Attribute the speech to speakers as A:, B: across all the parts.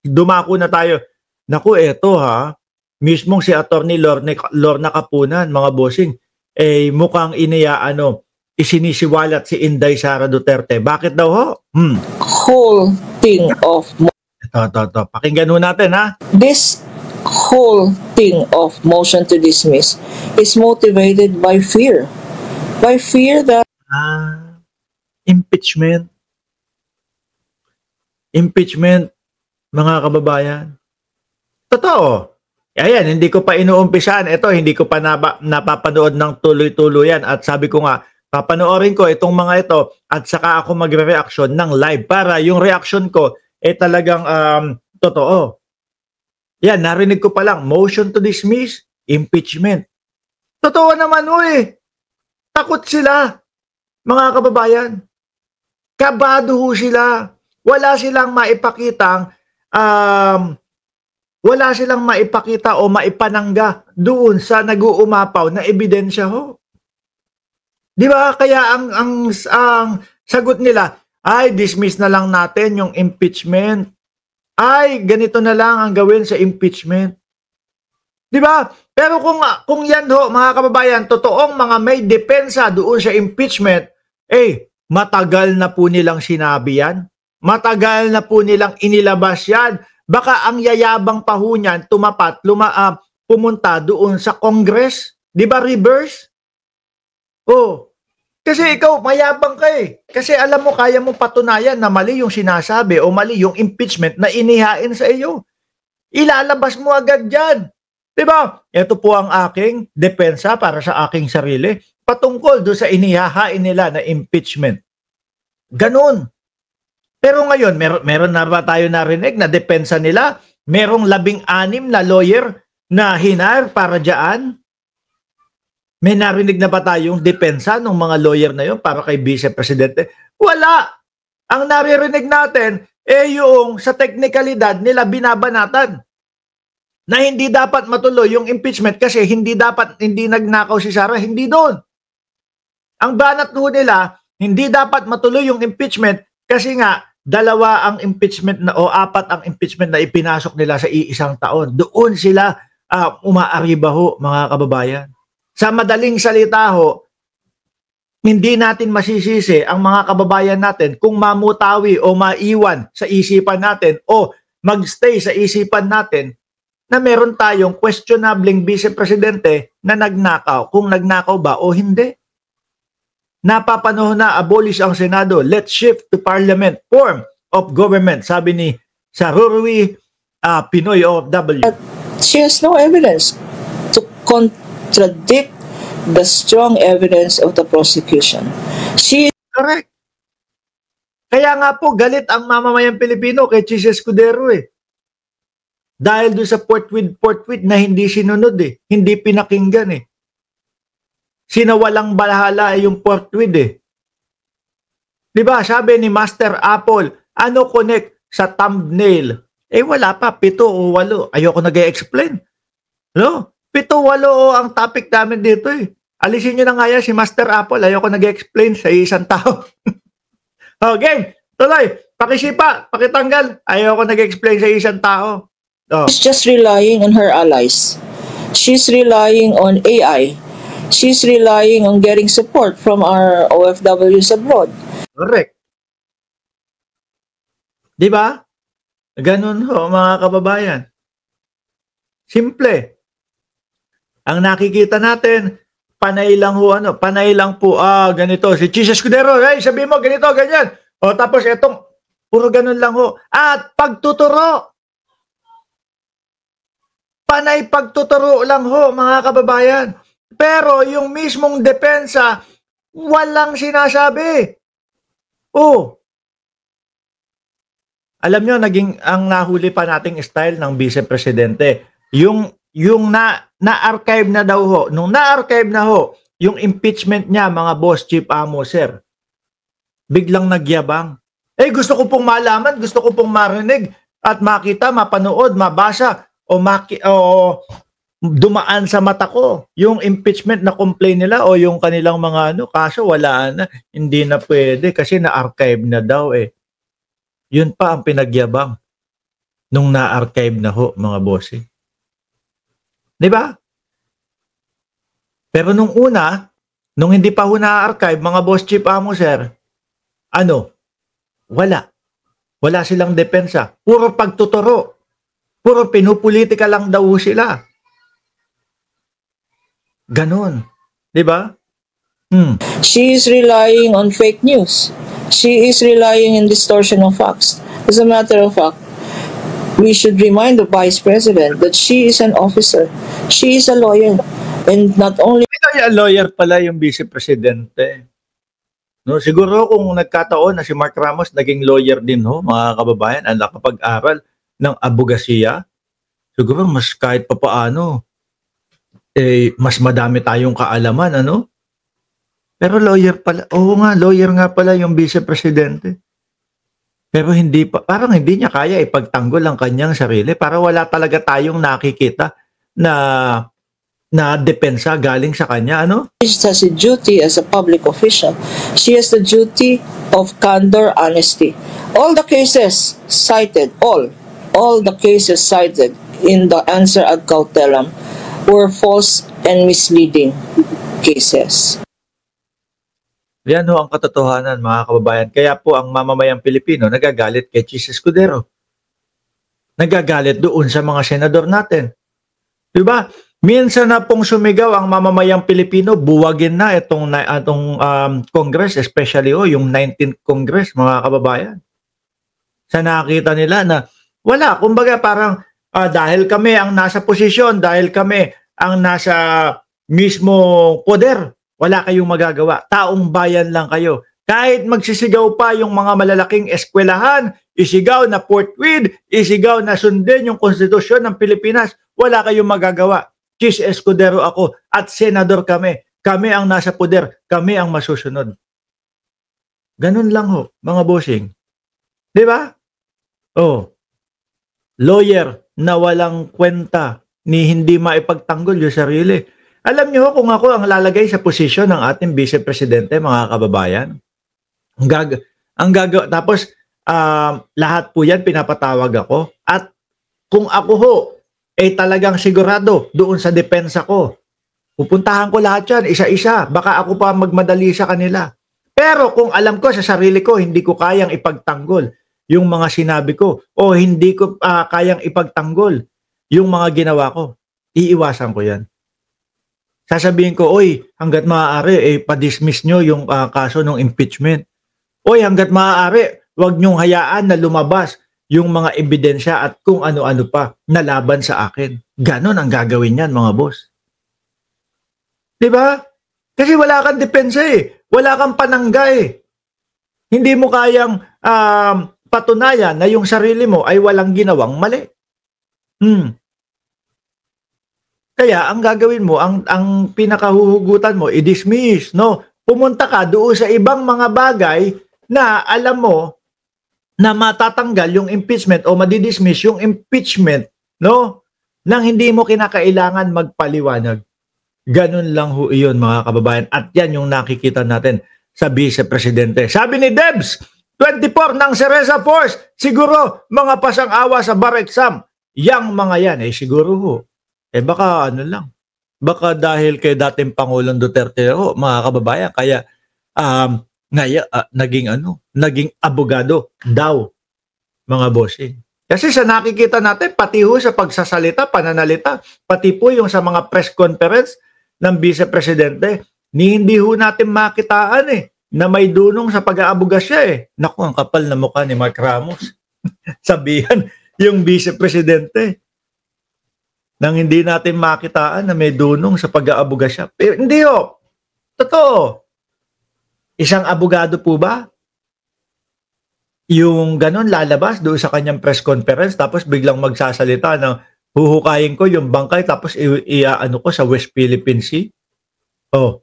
A: dumako na tayo. Naku, eto ha, mismong si Attorney Lorna Capunan, mga bossing, eh mukhang isinisiwalat si Inday Sara Duterte. Bakit daw ho?
B: Whole thing of
A: Ito. Pakinggan ho natin ha.
B: this whole thing of motion to dismiss is motivated by fear. By fear that
A: Impeachment. Impeachment, mga kababayan. Totoo. Ayan, hindi ko pa inuumpisan. Ito, hindi ko pa napapanood ng tuloy-tuloyan. At sabi ko nga, papanoorin ko itong mga ito at saka ako magre-reaction ng live para yung reaction ko talagang totoo. Yan, narinig ko pa lang, motion to dismiss, impeachment. Totoo naman Takot sila, mga kababayan. Kabado ho sila. Wala silang maipakita o maipanangga doon sa nag-uumapaw na ebidensya ho. Di ba? Kaya ang sagot nila, ay dismiss na lang natin yung impeachment. Ay ganito na lang ang gawin sa impeachment. Di ba? Pero kung yan ho, mga kababayan, totoong mga may depensa doon sa impeachment, matagal na po nilang sinabi yan. Matagal na po nilang inilabas yan. Baka ang yayabang pa ho niyan pumunta doon sa Congress. Di ba reverse? Kasi ikaw mayabang ka Kasi alam mo, kaya mo patunayan na mali yung sinasabi o mali yung impeachment na inihain sa iyo. Ilalabas mo agad yan. Di ba? Ito po ang aking depensa para sa aking sarili patungkol doon sa inihahain nila na impeachment. Ganun. Pero ngayon, meron na ba tayo narinig na depensa nila? Merong 16 na lawyer na hinar para dyan? May narinig na ba tayong depensa ng mga lawyer na yun para kay Vice Presidente? Wala! Ang naririnig natin, yung sa teknikalidad nila binabanatan na hindi dapat matuloy yung impeachment kasi hindi nagnakaw si Sara, hindi doon. Ang banat nila, hindi dapat matuloy yung impeachment kasi nga, 2 ang impeachment o 4 ang impeachment na ipinasok nila sa iisang taon. Doon sila umaariba ho, mga kababayan. Sa madaling salita ho, hindi natin masisisi ang mga kababayan natin kung mamutawi o maiwan sa isipan natin o magstay sa isipan natin na meron tayong questionableng Vice Presidente na nagnakaw, kung nagnakaw ba o hindi. Napapanahon na abolish ang Senado. Let's shift to Parliament form of government, sabi ni Sarurui Pinoy OFW.
B: She has no evidence to contradict the strong evidence of the prosecution.
A: Correct. Kaya nga po galit ang mamamayang Pilipino kay Chis Escudero Dahil doon sa portwit na hindi sinunod hindi pinakinggan Sinawalang bahala yung portwid Di ba? Sabi ni Master Apple, ano connect sa thumbnail? Wala pa, 7 o 8. Ayoko nag-explain. No? 7 o 8 ang topic namin dito Alisin nyo na nga yan si Master Apple. Ayoko nag-explain sa isang tao. Okay, tuloy. Pakisipa, pakitanggal. Ayoko nag-explain sa isang tao.
B: She's just relying on her allies. She's relying on AI. She's relying on getting support from our OFWs abroad.
A: Correct. Di ba? Ganun ho, mga kababayan. Simple. Ang nakikita natin, panay lang po, ganito. Si Chis Escudero, sabi mo, ganito, ganyan. Tapos etong, puro ganun lang ho. At pagtuturo. Panay pagtuturo lang ho, mga kababayan. Pero yung mismong depensa, walang sinasabi. Alam nyo, ang nahuli pa nating style ng Vice Presidente. Yung na-archive na daw ho. Nung na-archive na ho, yung impeachment niya, mga boss, chief amo, sir. Biglang nagyabang. Gusto ko pong malaman, gusto ko pong marinig at makita, mapanood, mabasa o dumaan sa mata ko yung impeachment na complain nila o yung kanilang mga kaso wala na, hindi na pwede kasi na-archive na daw Yun pa ang pinagyabang. nung na-archive na ho, mga bossing. Di ba? Pero nung una, nung hindi pa ho na-archive, mga boss chief amo, sir, ano? Wala. Wala silang depensa. Puro pagtuturo. Puro pinupolitika lang daw sila. Ganon. Di ba?
B: She is relying on fake news. She is relying on distortion of facts. As a matter of fact, we should remind the Vice President that she is an officer. She is a lawyer. And not only...
A: Kaya lawyer pala yung Vice Presidente. No, siguro kung nagkataon na si Mark Ramos naging lawyer din ho, mga kababayan, ang nakapag-aral ng abogasiya, siguro mas kahit papaano, mas madami tayong kaalaman, ano? Pero lawyer pala, oo nga, lawyer nga pala yung Vice Presidente. Pero hindi pa, parang hindi niya kaya ipagtanggol ang kanyang sarili para wala talaga tayong nakikita na depensa galing sa kanya, ano?
B: She has a duty as a public official. She has the duty of candor, honesty. All the cases cited, all the cases cited in the answer ad cautelam were false and misleading cases.
A: Yan ho ang katotohanan, mga kababayan. Kaya po ang mamamayang Pilipino nagagalit kay Chis Escudero. Nagagalit doon sa mga senador natin. Diba? Minsan na pong sumigaw ang mamamayang Pilipino, buwagin na itong Congress, especially yung 19th Congress, mga kababayan. Sa nakita nila na wala, kumbaga parang dahil kami ang nasa posisyon, dahil kami ang nasa mismo poder, wala kayong magagawa. Taong bayan lang kayo. Kahit magsisigaw pa yung mga malalaking eskwelahan, isigaw na forthwith, isigaw na sundin yung konstitusyon ng Pilipinas, wala kayong magagawa. Chis Escudero ako at senador kami. Kami ang nasa poder. Kami ang masusunod. Ganun lang ho, mga bossing. Di ba? Oh, lawyer na walang kwenta ni hindi maipagtanggol yung sarili. Alam niyo kung ako ang lalagay sa posisyon ng ating Vice Presidente, mga kababayan, tapos lahat po yan pinapatawag ako. At kung ako ho, talagang sigurado doon sa depensa ko. Pupuntahan ko lahat yan, isa-isa. Baka ako pa magmadali sa kanila. Pero kung alam ko sa sarili ko, hindi ko kayang ipagtanggol yung mga sinabi ko o hindi ko kayang ipagtanggol yung mga ginawa ko, iiwasan ko yan. Sasabihin ko, oy, hanggat maaari, pa-dismiss nyo yung kaso ng impeachment. Oy, hanggat maaari, wag nyong hayaan na lumabas yung mga ebidensya at kung ano-ano pa na laban sa akin. Ganon ang gagawin yan, mga boss. Diba? Kasi wala kang depensa eh. Wala kang panangga eh. Hindi mo kayang patunayan na yung sarili mo ay walang ginawang mali. Kaya ang gagawin mo, ang pinakahuhugutan mo, i-dismiss, no? Pumunta ka doon sa ibang mga bagay na alam mo na matatanggal yung impeachment o madidismiss yung impeachment, no? Nang hindi mo kinakailangan magpaliwanag. Ganun lang ho iyon, mga kababayan. At yan yung nakikita natin sa Vice Presidente. Sabi ni Debs, 24 ng Cereza Force, siguro mga pasang-awa sa bar exam. Yang mga yan, siguro ho. Baka ano lang. Baka dahil kay dating Pangulong Duterte ho, mga kababayan, kaya naging abogado daw, mga bossing. Kasi sa nakikita natin, pati ho sa pagsasalita, pananalita, pati po yung sa mga press conference ng Vice Presidente, hindi ho natin makitaan na may dunong sa pag-aabuga siya Naku, ang kapal na mukha ni Mark Ramos. Sabihan yung Vice Presidente nang hindi natin makitaan na may dunong sa pag-aabuga siya. Pero hindi ho. Totoo. Isang abogado po ba? Yung ganon lalabas doon sa kanyang press conference tapos biglang magsasalita na huhukayin ko yung bangkay tapos iaano ko sa West Philippine Sea? Oh.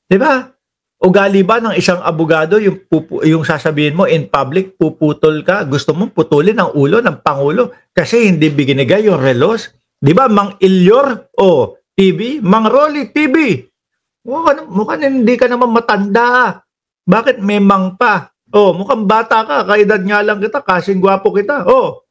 A: Diba? Ugali ba ng isang abogado yung sasabihin mo in public, puputol ka, gusto mong putulin ang ulo ng Pangulo kasi hindi binigay yung relos? Diba? Mang Ilyor TV, Mang Rolly TV. Mukhang hindi ka naman matanda. Bakit may mang pa? Oh, mukhang bata ka, kaedad nga lang kita, kasing gwapo kita. Oh,